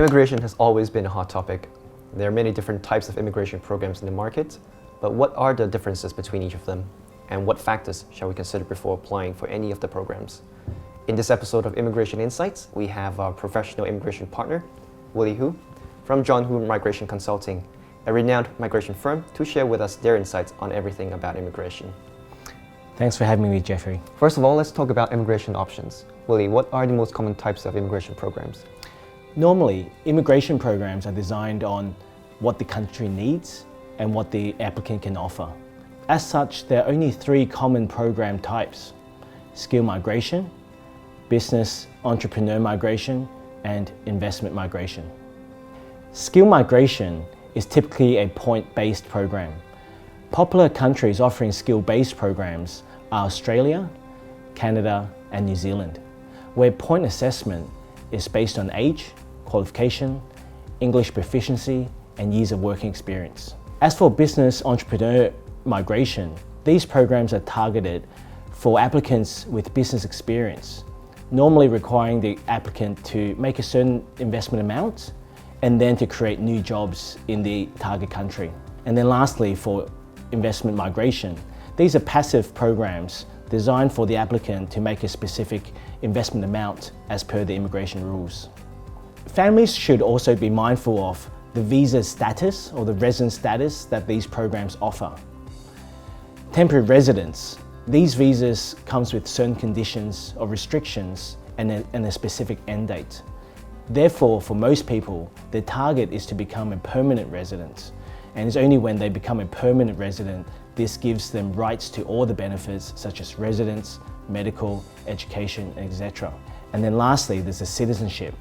Immigration has always been a hot topic. There are many different types of immigration programs in the market, but what are the differences between each of them? And what factors shall we consider before applying for any of the programs? In this episode of Immigration Insights, we have our professional immigration partner, Willie Hu, from John Hu Migration Consulting, a renowned migration firm, to share with us their insights on everything about immigration. Thanks for having me, Jeffrey. First of all, let's talk about immigration options. Willie, what are the most common types of immigration programs? Normally, immigration programs are designed on what the country needs and what the applicant can offer. As such, there are only three common program types: skill migration, business entrepreneur migration, and investment migration. Skill migration is typically a point-based program. Popular countries offering skill-based programs are Australia, Canada, and New Zealand, where point assessment is based on age, qualification, English proficiency, and years of working experience. As for business entrepreneur migration, these programs are targeted for applicants with business experience, normally requiring the applicant to make a certain investment amount and then to create new jobs in the target country. And then lastly, for investment migration, these are passive programs designed for the applicant to make a specific investment amount as per the immigration rules. Families should also be mindful of the visa status or the resident status that these programs offer. Temporary residence, these visas comes with certain conditions or restrictions and a specific end date. Therefore, for most people, their target is to become a permanent resident. And it's only when they become a permanent resident, this gives them rights to all the benefits such as residence, medical, education, etc. And then lastly, there's the citizenship.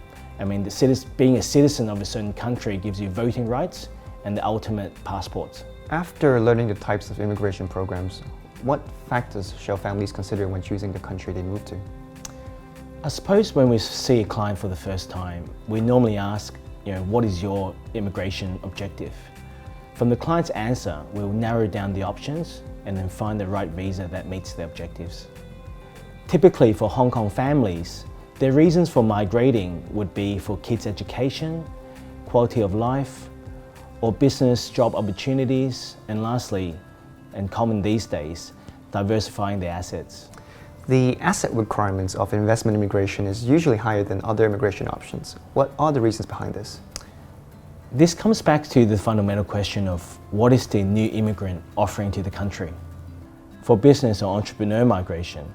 Being a citizen of a certain country gives you voting rights and the ultimate passport. After learning the types of immigration programs, what factors shall families consider when choosing the country they move to? I suppose when we see a client for the first time, we normally ask, what is your immigration objective? From the client's answer, we'll narrow down the options and then find the right visa that meets their objectives. Typically for Hong Kong families, their reasons for migrating would be for kids' education, quality of life, or business job opportunities, and lastly, and common these days, diversifying their assets. The asset requirements of investment immigration is usually higher than other immigration options. What are the reasons behind this? This comes back to the fundamental question of what is the new immigrant offering to the country? For business or entrepreneur migration,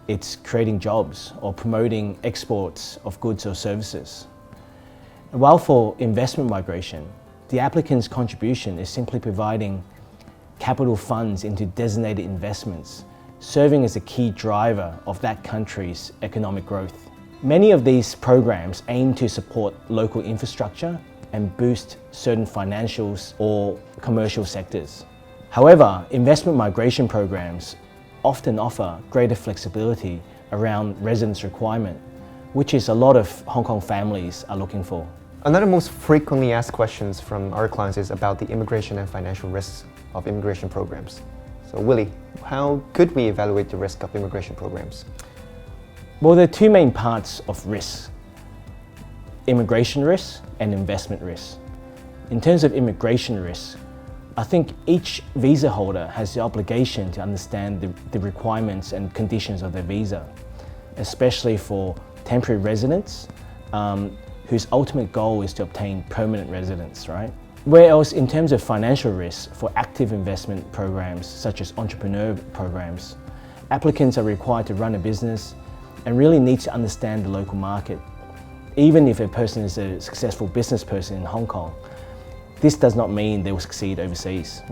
it's creating jobs or promoting exports of goods or services. While for investment migration, the applicant's contribution is simply providing capital funds into designated investments, serving as a key driver of that country's economic growth. Many of these programs aim to support local infrastructure and boost certain financials or commercial sectors. However, investment migration programs often offer greater flexibility around residence requirement, which is a lot of Hong Kong families are looking for. Another most frequently asked questions from our clients is about the immigration and financial risks of immigration programs. So Willie, how could we evaluate the risk of immigration programs? Well, there are two main parts of risk: immigration risk and investment risk. In terms of immigration risk, I think each visa holder has the obligation to understand the requirements and conditions of their visa, especially for temporary residents whose ultimate goal is to obtain permanent residence, right? Whereas in terms of financial risk, for active investment programs such as entrepreneur programs, applicants are required to run a business and really need to understand the local market. Even if a person is a successful business person in Hong Kong, this does not mean they will succeed overseas.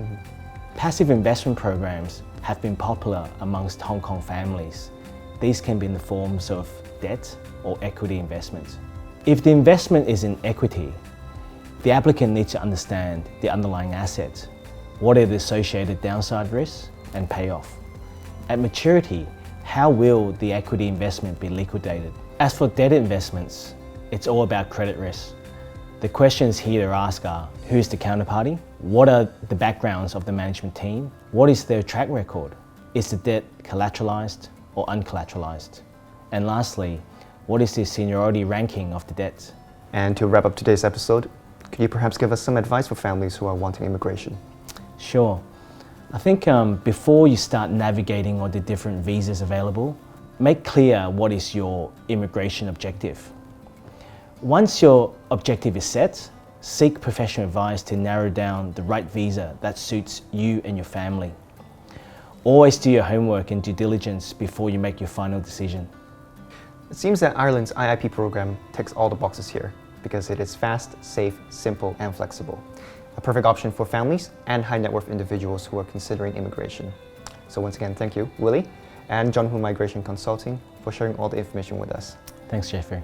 Passive investment programs have been popular amongst Hong Kong families. These can be in the forms of debt or equity investments. If the investment is in equity, the applicant needs to understand the underlying assets, what are the associated downside risks and payoff. At maturity, how will the equity investment be liquidated? As for debt investments, it's all about credit risk. The questions here to ask are, who's the counterparty? What are the backgrounds of the management team? What is their track record? Is the debt collateralized or uncollateralized? And lastly, what is the seniority ranking of the debt? And to wrap up today's episode, could you perhaps give us some advice for families who are wanting immigration? Sure. I think before you start navigating all the different visas available, make clear what is your immigration objective. Once your objective is set, seek professional advice to narrow down the right visa that suits you and your family. Always do your homework and due diligence before you make your final decision. It seems that Ireland's IIP program ticks all the boxes here because it is fast, safe, simple, and flexible. A perfect option for families and high net worth individuals who are considering immigration. So once again, thank you, Willie and John Hu Migration Consulting for sharing all the information with us. Thanks, Jeffrey.